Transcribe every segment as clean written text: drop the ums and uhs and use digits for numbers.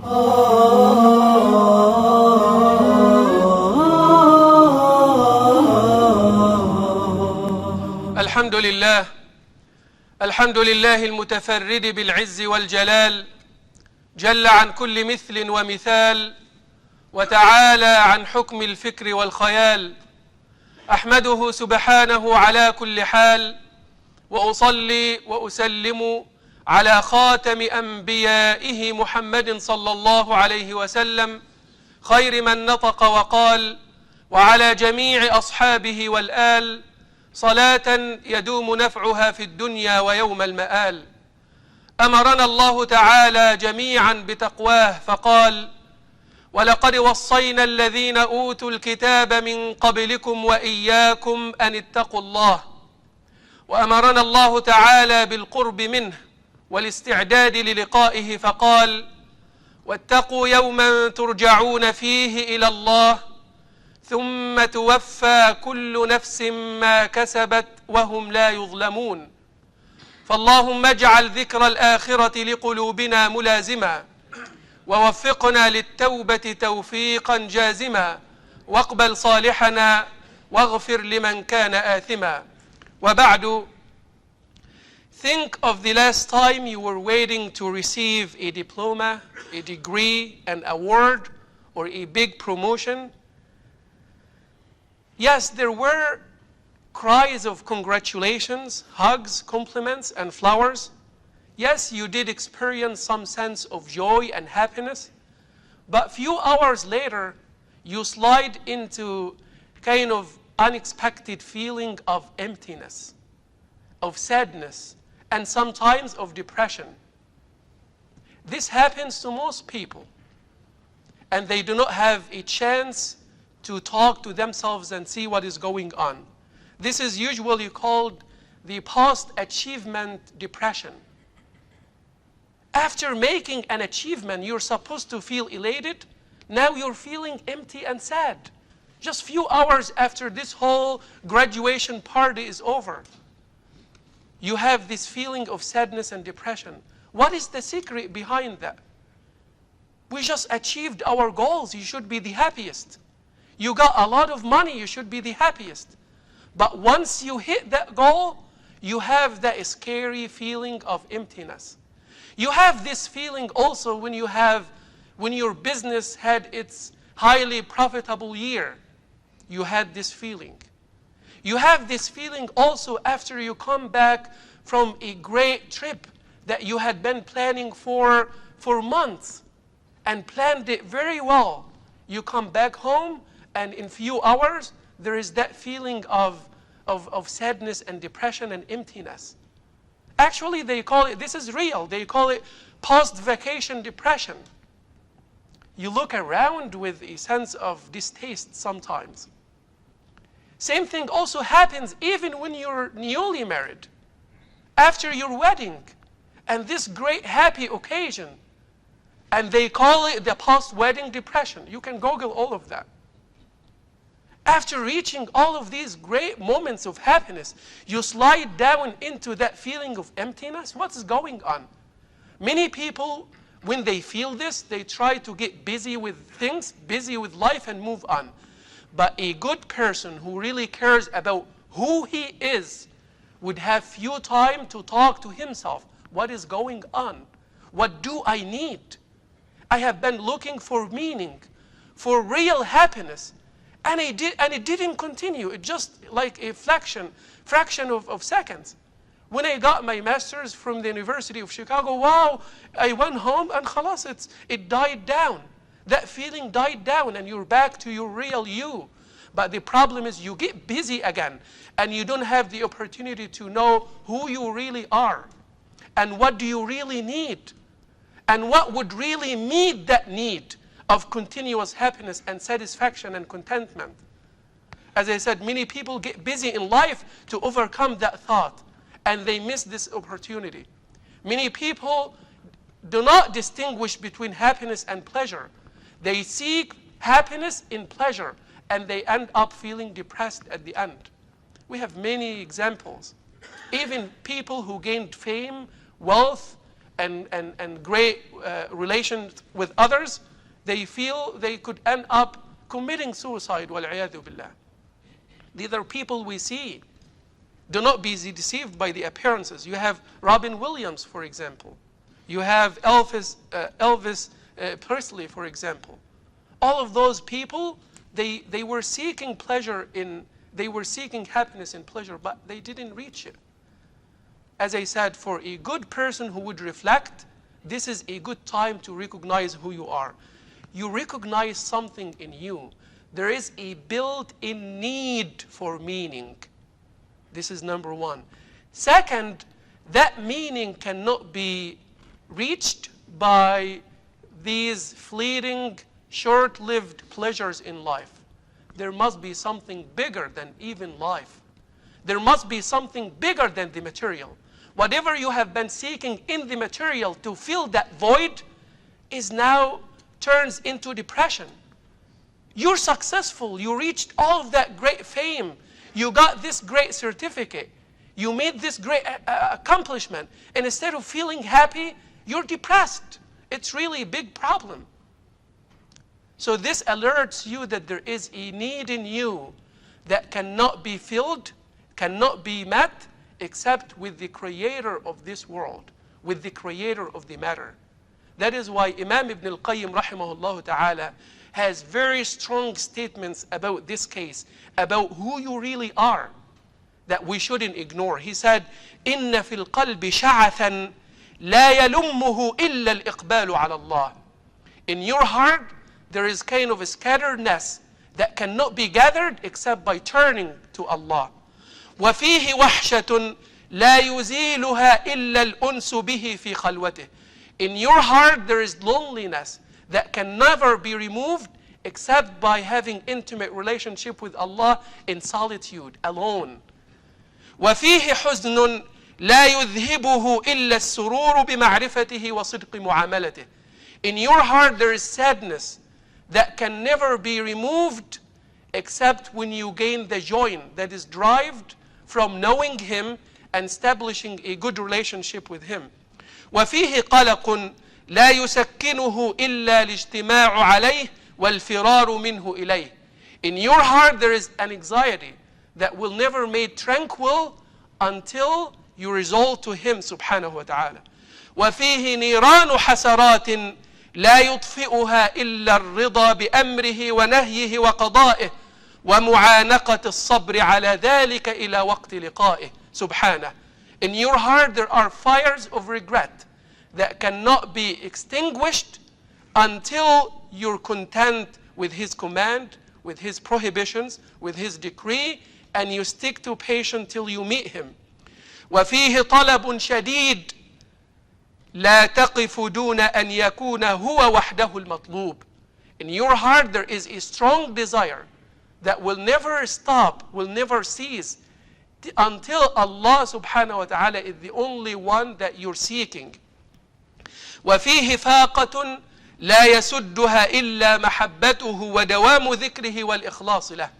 الحمد لله. الحمد لله المتفرد بالعز والجلال، جل عن كل مثل ومثال، وتعالى عن حكم الفكر والخيال. أحمده سبحانه على كل حال، وأصلي وأسلم على خاتم أنبيائه محمد صلى الله عليه وسلم، خير من نطق وقال، وعلى جميع أصحابه والآل، صلاة يدوم نفعها في الدنيا ويوم المآل. أمرنا الله تعالى جميعا بتقواه فقال: ولقد وصينا الذين أوتوا الكتاب من قبلكم وإياكم أن اتقوا الله. وأمرنا الله تعالى بالقرب منه والاستعداد للقائه فقال: واتقوا يوما ترجعون فيه إلى الله ثم توفى كل نفس ما كسبت وهم لا يظلمون. فاللهم اجعل ذكر الآخرة لقلوبنا ملازما، ووفقنا للتوبة توفيقا جازما، واقبل صالحنا واغفر لمن كان آثما. وبعد. Think of the last time you were waiting to receive a diploma, a degree, an award, or a big promotion. Yes, there were cries of congratulations, hugs, compliments, and flowers. Yes, you did experience some sense of joy and happiness, but few hours later, you slide into kind of unexpected feeling of emptiness, of sadness, and sometimes of depression. This happens to most people, and they do not have a chance to talk to themselves and see what is going on. This is usually called the post-achievement depression. After making an achievement, you're supposed to feel elated. Now you're feeling empty and sad. Just few hours after this whole graduation party is over, you have this feeling of sadness and depression. What is the secret behind that? We just achieved our goals. You should be the happiest. You got a lot of money. You should be the happiest. But once you hit that goal, you have that scary feeling of emptiness. You have this feeling also when your business had its highly profitable year. You had this feeling. You have this feeling also after you come back from a great trip that you had been planning for months and planned it very well. You come back home, and in few hours, there is that feeling of sadness and depression and emptiness. Actually, they call it, this is real, they call it post-vacation depression. You look around with a sense of distaste sometimes. Same thing also happens even when you're newly married. After your wedding and this great happy occasion, and they call it the post-wedding depression. You can Google all of that. After reaching all of these great moments of happiness, you slide down into that feeling of emptiness. What's going on? Many people, when they feel this, they try to get busy with things, busy with life, and move on. But a good person who really cares about who he is would have few time to talk to himself. What is going on? What do I need? I have been looking for meaning, for real happiness, and it didn't continue. It just like a fraction of seconds. When I got my master's from the University of Chicago, wow, I went home and khalas, it died down. That feeling died down and you're back to your real you. But the problem is you get busy again and you don't have the opportunity to know who you really are and what do you really need and what would really meet that need of continuous happiness and satisfaction and contentment. As I said, many people get busy in life to overcome that thought, and they miss this opportunity. Many people do not distinguish between happiness and pleasure. They seek happiness in pleasure, and they end up feeling depressed at the end. We have many examples. Even people who gained fame, wealth, and great relations with others, they feel they could end up committing suicide. وَالْعِيَاذُ بِاللَّهِ. These are people we see. Do not be deceived by the appearances. You have Robin Williams, for example. You have Elvis Presley, for example. All of those people, they were seeking pleasure they were seeking happiness and pleasure, but they didn't reach it. As I said, for a good person who would reflect, this is a good time to recognize who you are. You recognize something in you. There is a built-in need for meaning. This is number one. Second, that meaning cannot be reached by these fleeting, short-lived pleasures in life. There must be something bigger than even life. There must be something bigger than the material. Whatever you have been seeking in the material to fill that void is now turns into depression. You're successful. You reached all of that great fame. You got this great certificate. You made this great accomplishment. And instead of feeling happy, you're depressed. It's really a big problem. So this alerts you that there is a need in you that cannot be filled, cannot be met, except with the creator of this world, with the creator of the matter. That is why Imam Ibn al-Qayyim rahimahullah ta'ala has very strong statements about this case, about who you really are, that we shouldn't ignore. He said, إِنَّ فِي الْقَلْبِ شَعَثًا لَا يَلُمُّهُ إِلَّا الْإِقْبَالُ عَلَى اللَّهِ. In your heart, there is kind of a scatteredness that cannot be gathered except by turning to Allah. وَفِيهِ وَحْشَةٌ لَا يُزِيلُهَا إِلَّا الْأُنْسُ بِهِ فِي خَلْوَتِهِ. In your heart there is loneliness that can never be removed except by having intimate relationship with Allah in solitude, alone. وَفِيهِ حُزْنٌ لَا يُذْهِبُهُ إِلَّا السُّرُورُ بِمَعْرِفَتِهِ وَصِدْقِ مُعَامَلَتِهِ. In your heart there is sadness that can never be removed except when you gain the joy that is derived from knowing Him and establishing a good relationship with Him. وَفِيهِ قَلَقٌ لَا يُسَكِّنُهُ إِلَّا الْاجْتِمَاعُ عَلَيْهِ وَالْفِرَارُ مِنْهُ إِلَيْهِ. In your heart there is an anxiety that will never be made tranquil until you resolve to Him subhanahu wa ta'ala. وَفِيهِ نِيرَانُ حَسَرَاتٍ لا يطفئها إلا الرضا بأمره ونهيه وقضائه ومعانقة الصبر على ذلك إلى وقت لقائه سبحانه. In your heart there are fires of regret that cannot be extinguished until you're content with His command, with His prohibitions, with His decree, and you stick to patience till you meet Him. وفيه طلب شديد لا تقف دون أن يكون هو وحده المطلوب. In your heart there is a strong desire that will never stop, will never cease until Allah subhanahu wa ta'ala is the only one that you're seeking. وفيه فاقة لا يسدها إلا محبته ودوام ذكره والإخلاص له.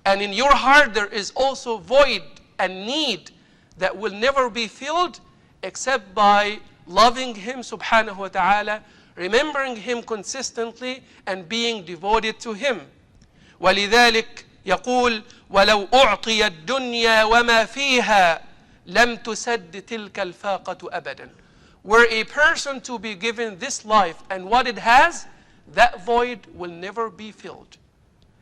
And in your heart there is also void and need that will never be filled except by loving Him subhanahu wa ta'ala, remembering Him consistently and being devoted to Him. ولذلك يقول ولو أعطي الدنيا وما فيها لم تسد تلك الفاقة أبدا. Were a person to be given this life and what it has, that void will never be filled.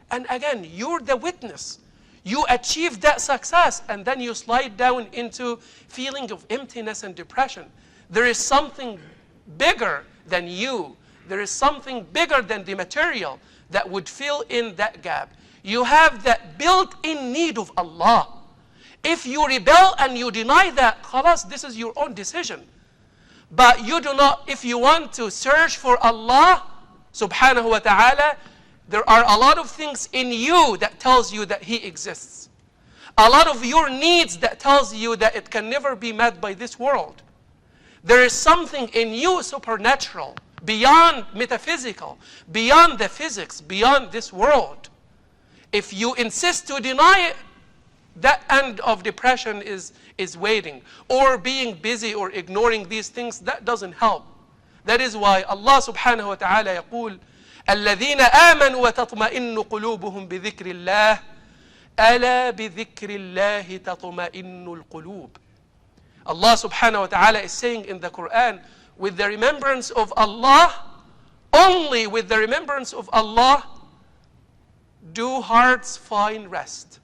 And again, you're the witness. You achieve that success and then you slide down into feeling of emptiness and depression. There is something bigger than you. There is something bigger than the material that would fill in that gap. You have that built-in need of Allah. If you rebel and you deny that, khalas, this is your own decision. But you do not, if you want to search for Allah subhanahu wa ta'ala, there are a lot of things in you that tells you that He exists. A lot of your needs that tells you that it can never be met by this world. There is something in you supernatural, beyond metaphysical, beyond the physics, beyond this world. If you insist to deny it, that end of depression is waiting. Or being busy or ignoring these things, that doesn't help. That is why Allah subhanahu wa ta'ala يقول الذين آمنوا وتطمئن قلوبهم بذكر الله ألا بذكر الله تطمئن القلوب. Allah subhanahu wa ta'ala is saying in the Quran, with the remembrance of Allah, only with the remembrance of Allah, do hearts find rest.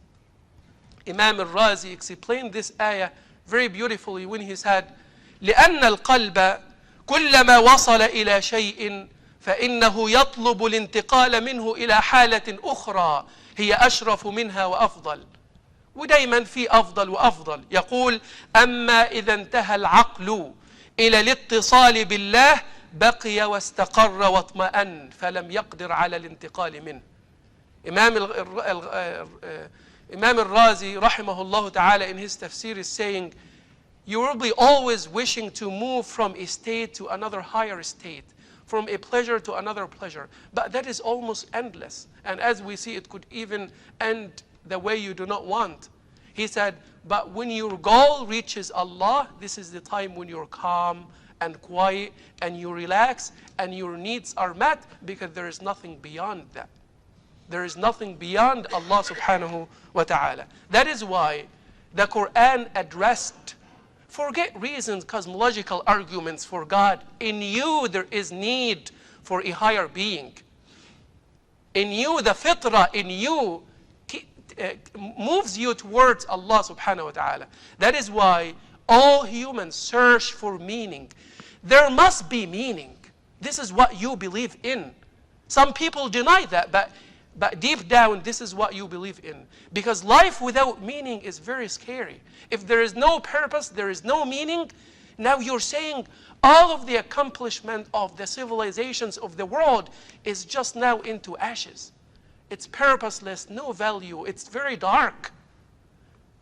Imam al-Razi explained this ayah very beautifully when he said, لأن القلب كلما وصل إلى شيء فإنه يطلب الانتقال منه إلى حالة أخرى هي أشرف منها وأفضل. ودايما في أفضل وأفضل. يقول أما إذا انتهى العقل إلى الاتصال بالله بقي واستقر واطمأن فلم يقدر على الانتقال منه. Imam al-Razi rahimahullah ta'ala in his tafsir is saying, you will be always wishing to move from a state to another higher state, from a pleasure to another pleasure. But that is almost endless. And as we see, it could even end the way you do not want. He said, but when your goal reaches Allah, this is the time when you're calm and quiet and you relax and your needs are met, because there is nothing beyond that. There is nothing beyond Allah subhanahu wa ta'ala. That is why the Quran addressed, forget reasons, cosmological arguments for God. In you there is need for a higher being. In you, the fitrah in you moves you towards Allah subhanahu wa ta'ala. That is why all humans search for meaning. There must be meaning. This is what you believe in. Some people deny that, but deep down, this is what you believe in. Because life without meaning is very scary. If there is no purpose, there is no meaning, now you're saying all of the accomplishment of the civilizations of the world is just now into ashes. It's purposeless, no value, it's very dark.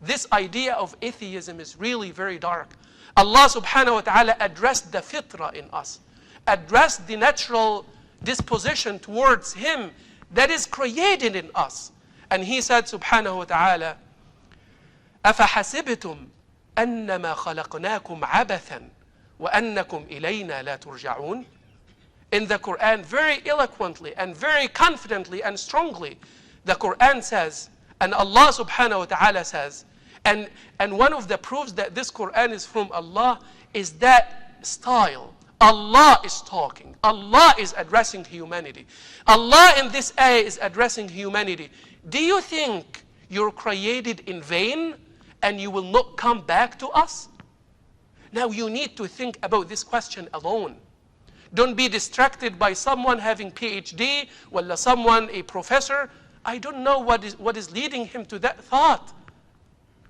This idea of atheism is really very dark. Allah subhanahu wa ta'ala addressed the fitrah in us, addressed the natural disposition towards Him that is created in us. And He said subhanahu wa ta'ala, أَفَحَسِبْتُمْ أَنَّمَا خَلَقْنَاكُمْ عَبَثًا وَأَنَّكُمْ إِلَيْنَا لَا تُرْجَعُونَ. In the Quran, very eloquently and very confidently and strongly, the Quran says, and Allah subhanahu wa ta'ala says, and one of the proofs that this Quran is from Allah is that style. Allah is talking. Allah is addressing humanity. Allah in this ayah is addressing humanity. Do you think you're created in vain and you will not come back to us? Now you need to think about this question alone. Don't be distracted by someone having PhD, or someone, a professor. I don't know what is leading him to that thought.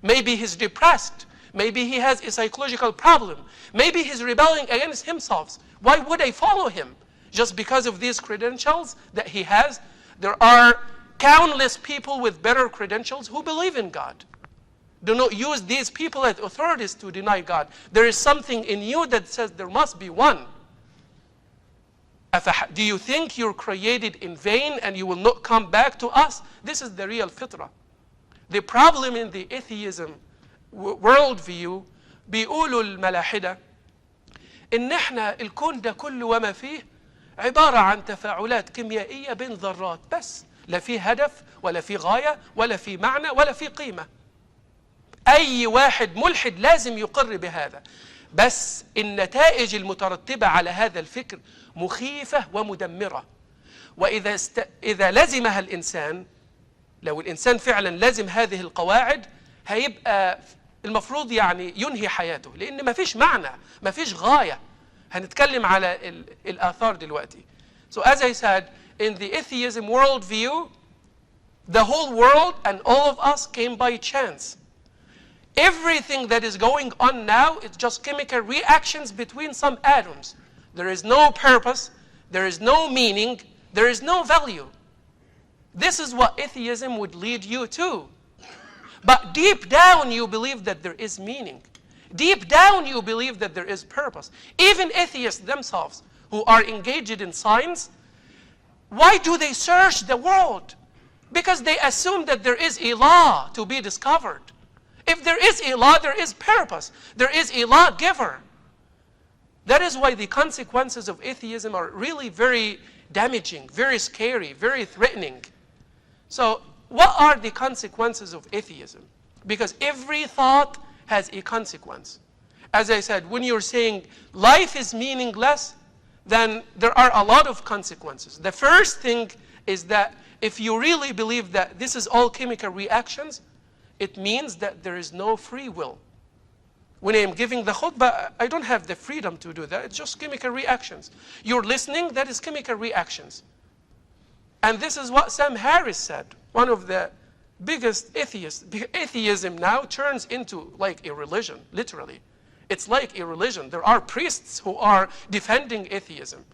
Maybe he's depressed. Maybe he has a psychological problem. Maybe he's rebelling against himself. Why would I follow him? Just because of these credentials that he has? There are countless people with better credentials who believe in God. Do not use these people as authorities to deny God. There is something in you that says there must be one. Do you think you're created in vain and you will not come back to us? This is the real fitrah. The problem in the atheism worldview, بيقولوا الملاحدة إن إحنا الكون ده كله وما فيه عبارة عن تفاعلات كيميائية بين ذرات بس، لا في هدف ولا في غاية ولا في معنى ولا في قيمة. أي واحد ملحد لازم يقر بهذا. بس النتائج المترتبة على هذا الفكر مخيفة ومدمرة. وإذا لزمها الإنسان، لو الإنسان فعلا لزم هذه القواعد، هيبقى المفروض يعني ينهي حياته، لأن ما فيش معنى، ما فيش غاية. هنتكلم على الآثار دلوقتي. So as I said, in the atheism worldview, the whole world and all of us came by chance. Everything that is going on now is just chemical reactions between some atoms. There is no purpose, there is no meaning, there is no value. This is what atheism would lead you to. But deep down you believe that there is meaning. Deep down you believe that there is purpose. Even atheists themselves who are engaged in science, why do they search the world? Because they assume that there is a law to be discovered. If there is a law, there is purpose. There is a lawgiver. That is why the consequences of atheism are really very damaging, very scary, very threatening. So what are the consequences of atheism? Because every thought has a consequence. As I said, when you're saying life is meaningless, then there are a lot of consequences. The first thing is that if you really believe that this is all chemical reactions, it means that there is no free will. When I am giving the khutbah, I don't have the freedom to do that. It's just chemical reactions. You're listening, that is chemical reactions. And this is what Sam Harris said, one of the biggest atheists. Atheism now turns into like a religion, literally. It's like a religion. There are priests who are defending atheism.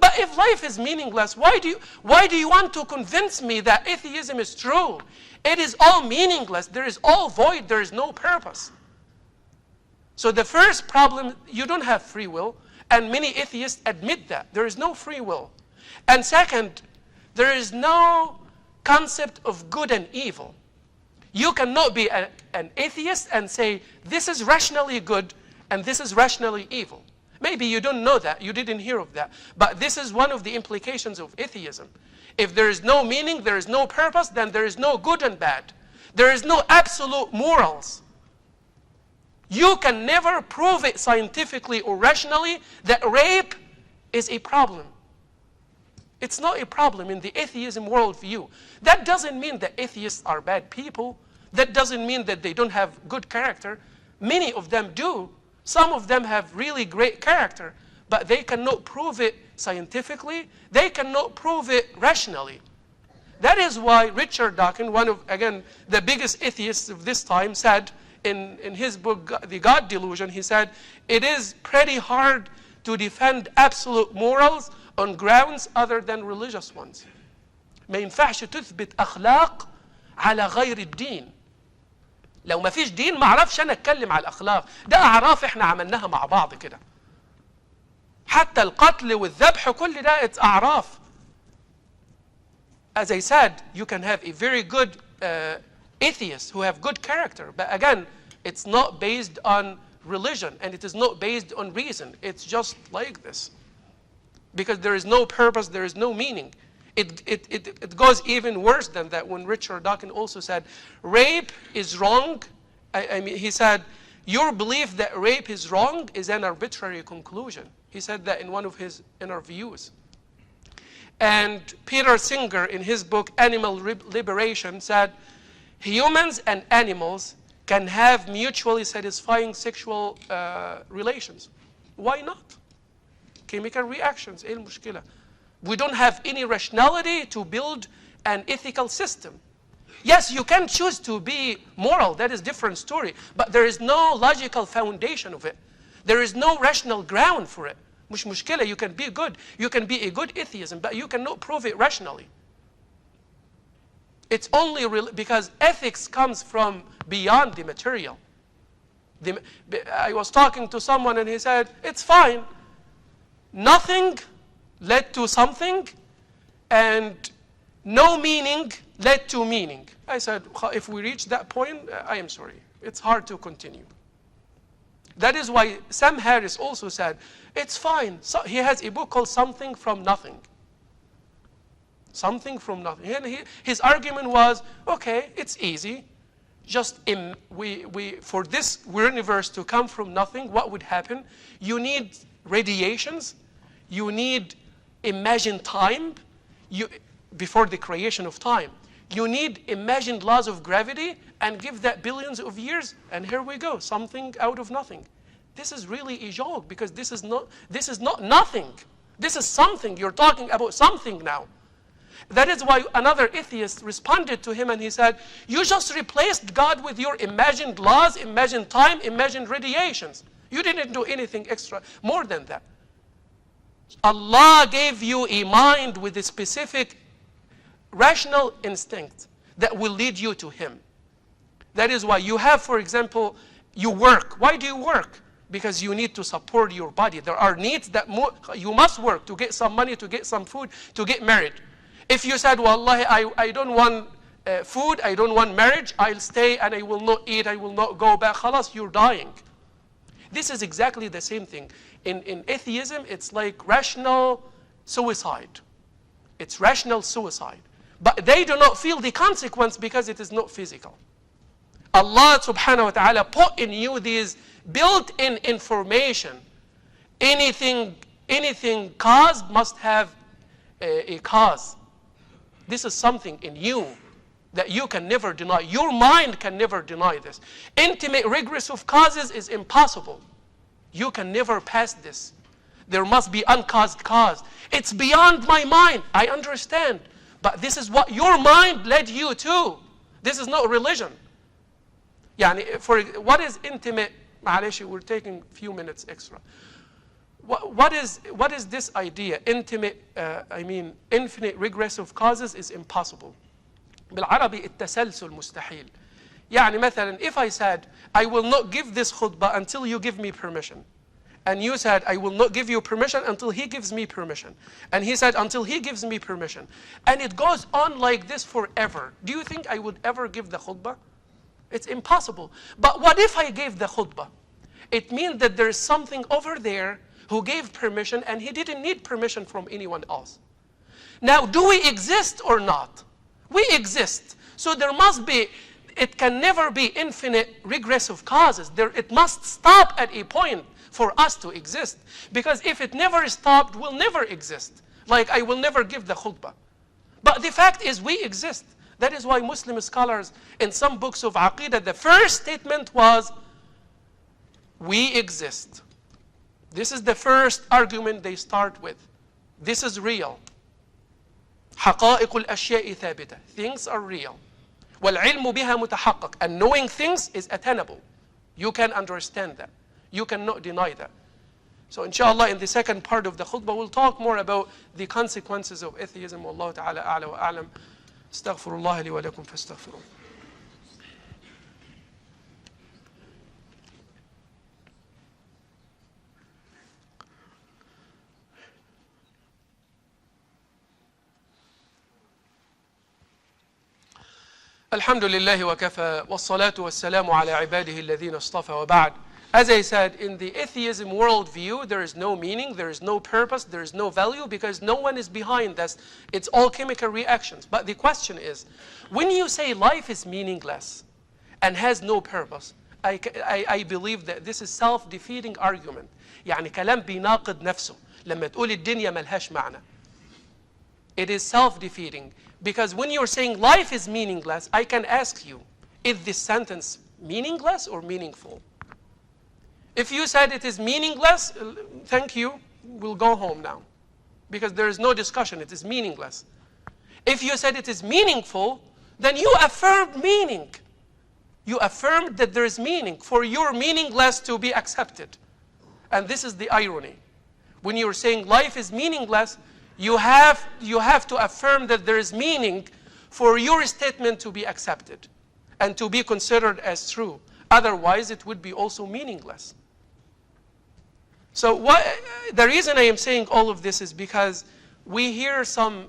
But if life is meaningless, why do you want to convince me that atheism is true? It is all meaningless. There is all void. There is no purpose. So the first problem, you don't have free will. And many atheists admit that. There is no free will. And second, there is no concept of good and evil. You cannot be an atheist and say, this is rationally good and this is rationally evil. Maybe you don't know that. You didn't hear of that. But this is one of the implications of atheism. If there is no meaning, there is no purpose, then there is no good and bad. There is no absolute morals. You can never prove it scientifically or rationally that rape is a problem. It's not a problem in the atheism worldview. That doesn't mean that atheists are bad people. That doesn't mean that they don't have good character. Many of them do. Some of them have really great character, but they cannot prove it scientifically. They cannot prove it rationally. That is why Richard Dawkins, one of, again, the biggest atheists of this time, said in his book, The God Delusion, he said, it is pretty hard to defend absolute morals on grounds other than religious ones. ما ينفعش تثبت أخلاق على غير الدين. لو ما فيش دين ما اعرفش انا اتكلم على الاخلاق. ده اعراف احنا عملناها مع بعض كده. حتى القتل والذبح كل ده it's اعراف. As I said, you can have a very good atheist who have good character, but again, it's not based on religion and it is not based on reason. It's just like this. Because there is no purpose, there is no meaning. It goes even worse than that when Richard Dawkins also said, rape is wrong. I mean, he said, your belief that rape is wrong is an arbitrary conclusion. He said that in one of his interviews. And Peter Singer, in his book, Animal Liberation, said, humans and animals can have mutually satisfying sexual relations. Why not? Chemical reactions, إيه المشكلة? We don't have any rationality to build an ethical system. Yes, you can choose to be moral, that is a different story, but there is no logical foundation of it. There is no rational ground for it. مش مشكلة, you can be good. You can be a good atheism, but you cannot prove it rationally. It's only because ethics comes from beyond the material. I was talking to someone and he said, it's fine. Nothing led to something, and no meaning led to meaning. I said, if we reach that point, I am sorry. It's hard to continue. That is why Sam Harris also said, it's fine. So he has a book called Something from Nothing. Something from nothing. And his argument was, okay, it's easy. Just for this universe to come from nothing, what would happen? You need radiations. You need imagined time before the creation of time. You need imagined laws of gravity and give that billions of years, and here we go, something out of nothing. This is really a joke because this is not nothing. This is something. You're talking about something now. That is why another atheist responded to him and he said, you just replaced God with your imagined laws, imagined time, imagined radiations. You didn't do anything extra more than that. Allah gave you a mind with a specific rational instinct that will lead you to Him. That is why you have, for example, you work. Why do you work? Because you need to support your body. There are needs that you must work to get some money, to get some food, to get married. If you said, Wallahi, I don't want food, I don't want marriage, I'll stay and I will not eat, I will not go back. Khalas, you're dying. This is exactly the same thing. In atheism, it's like rational suicide. It's rational suicide. But they do not feel the consequence because it is not physical. Allah subhanahu wa ta'ala put in you these built-in information. Anything cause must have a cause. This is something in you that you can never deny. Your mind can never deny this. Intimate regress of causes is impossible. You can never pass this. There must be uncaused cause. It's beyond my mind. I understand. But this is what your mind led you to. This is not religion. What is intimate? معلش, we're taking a few minutes extra. What is this idea? Intimate, infinite regress of causes is impossible. بالعربي التسلسل مستحيل. يعني مثلا, if I said, I will not give this khutbah until you give me permission. And you said, I will not give you permission until he gives me permission. And he said, until he gives me permission. And it goes on like this forever. Do you think I would ever give the khutbah? It's impossible. But what if I gave the khutbah? It means that there is something over there who gave permission and he didn't need permission from anyone else. Now, do we exist or not? We exist. So there must be, it can never be infinite regressive causes. It must stop at a point for us to exist. Because if it never stopped, we'll never exist. Like I will never give the khutbah. But the fact is we exist. That is why Muslim scholars in some books of Aqidah, the first statement was, we exist. This is the first argument they start with. This is real. حقائق الأشياء ثابتة. Things are real. والعلم بها متحقق. And knowing things is attainable. You can understand that. You cannot deny that. So inshallah, in the second part of the khutbah, we'll talk more about the consequences of atheism. Wallahu ta'ala a'la wa a'lam. Astaghfirullah li wa lakum fastaghfiruh. الحمد لله وكفى والصلاة والسلام على عباده الذين اصطفى وبعد. As I said, in the atheism worldview, there is no meaning, there is no purpose, there is no value because no one is behind this. It's all chemical reactions. But the question is, when you say life is meaningless and has no purpose, I believe that this is self-defeating argument. يعني كلام بيناقض نفسه. لما تقول الدنيا ملهاش معنى. It is self-defeating. Because when you're saying life is meaningless, I can ask you, is this sentence meaningless or meaningful? If you said it is meaningless, thank you, we'll go home now. Because there is no discussion, it is meaningless. If you said it is meaningful, then you affirmed meaning. You affirmed that there is meaning for your meaningless to be accepted. And this is the irony. When you're saying life is meaningless, you have to affirm that there is meaning for your statement to be accepted and to be considered as true. Otherwise, it would be also meaningless. So the reason I am saying all of this is because we hear some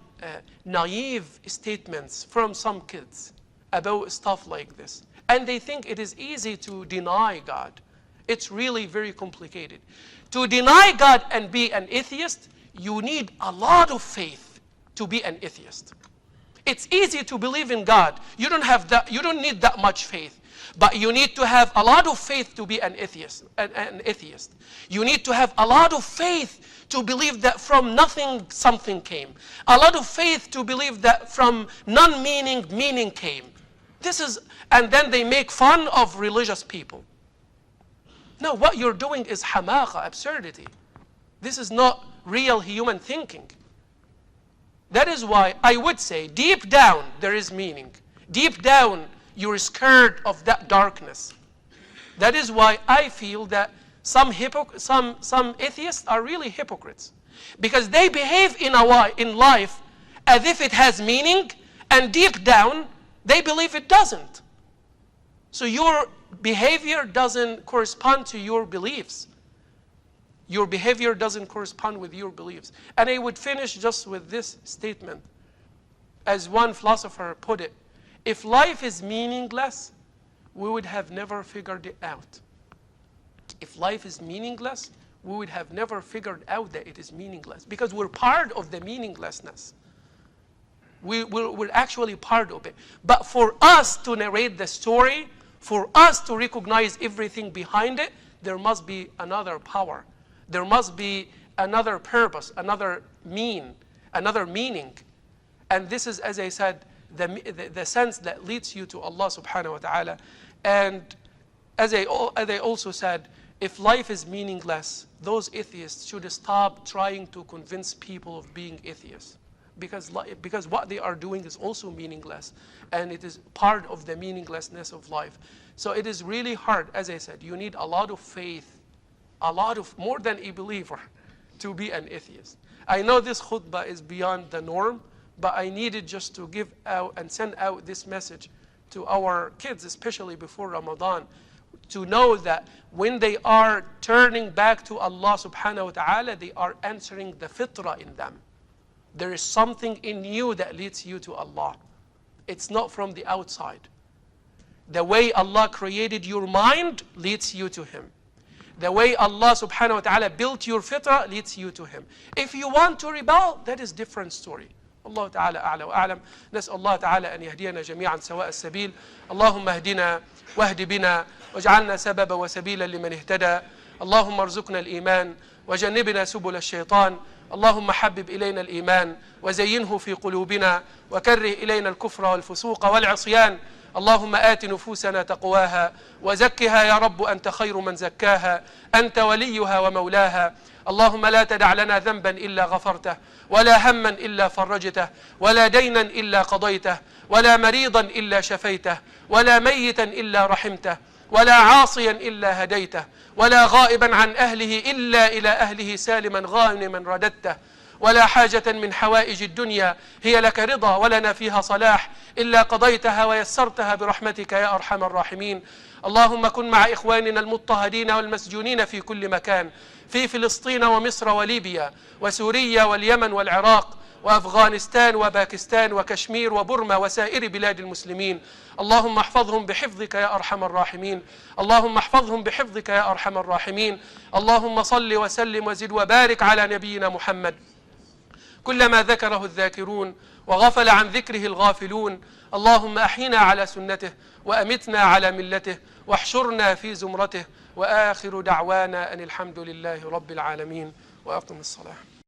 naive statements from some kids about stuff like this. And they think it is easy to deny God. It's really very complicated. To deny God and be an atheist, you need a lot of faith to be an atheist. It's easy to believe in God. You don't need that much faith. But you need to have a lot of faith to be an atheist. You need to have a lot of faith to believe that from nothing something came. A lot of faith to believe that from non-meaning meaning came. And then they make fun of religious people. No, what you're doing is hamaqa, absurdity. This is not real human thinking. That is why I would say, deep down, there is meaning. Deep down, you're scared of that darkness. That is why I feel that some atheists are really hypocrites. Because they behave in life as if it has meaning, and deep down, they believe it doesn't. So your behavior doesn't correspond to your beliefs. Your behavior doesn't correspond with your beliefs. And I would finish just with this statement. As one philosopher put it, If life is meaningless, we would have never figured it out. If life is meaningless, we would have never figured out that it is meaningless, because we're part of the meaninglessness. We're actually part of it. But for us to narrate the story, for us to recognize everything behind it, there must be another power. There must be another purpose, another meaning. And this is, as I said, the sense that leads you to Allah subhanahu wa ta'ala. And as I also said, if life is meaningless, those atheists should stop trying to convince people of being atheists. Because what they are doing is also meaningless, and it is part of the meaninglessness of life. So it is really hard. As I said, you need a lot of faith, more than a believer, to be an atheist. I know this khutbah is beyond the norm, but I needed just to give out and send out this message to our kids, especially before Ramadan, to know that when they are turning back to Allah subhanahu wa ta'ala, they are answering the fitrah in them. There is something in you that leads you to Allah. It's not from the outside. The way Allah created your mind leads you to Him. The way Allah subhanahu wa ta'ala built your fitrah leads you to Him. If you want to rebel, that is a different story. الله تعالى أعلى وأعلم. نسأل الله تعالى أن يهدينا جميعا سواء السبيل. اللهم اهدنا واهد بنا واجعلنا سببا وسبيلا لمن اهتدى. اللهم ارزقنا الإيمان وجنبنا سبل الشيطان. اللهم حبب إلينا الإيمان وزينه في قلوبنا وكره إلينا الكفر والفسوق والعصيان. اللهم آت نفوسنا تقواها وزكها يا رب أنت خير من زكاها أنت وليها ومولاها. اللهم لا تدع لنا ذنبا إلا غفرته ولا هما إلا فرجته ولا دينا إلا قضيته ولا مريضا إلا شفيته ولا ميتا إلا رحمته ولا عاصيا إلا هديته ولا غائبا عن أهله إلا إلى أهله سالما غانما رددته ولا حاجة من حوائج الدنيا هي لك رضا ولنا فيها صلاح إلا قضيتها ويسرتها برحمتك يا أرحم الراحمين. اللهم كن مع إخواننا المضطهدين والمسجونين في كل مكان، في فلسطين ومصر وليبيا وسوريا واليمن والعراق وأفغانستان وباكستان وكشمير وبرما وسائر بلاد المسلمين. اللهم احفظهم بحفظك يا أرحم الراحمين. اللهم احفظهم بحفظك يا أرحم الراحمين. اللهم صل وسلم وزد وبارك على نبينا محمد كلما ذكره الذاكرون وغفل عن ذكره الغافلون. اللهم أحينا على سنته وأمتنا على ملته واحشرنا في زمرته. وآخر دعوانا أن الحمد لله رب العالمين. وأقم الصلاة.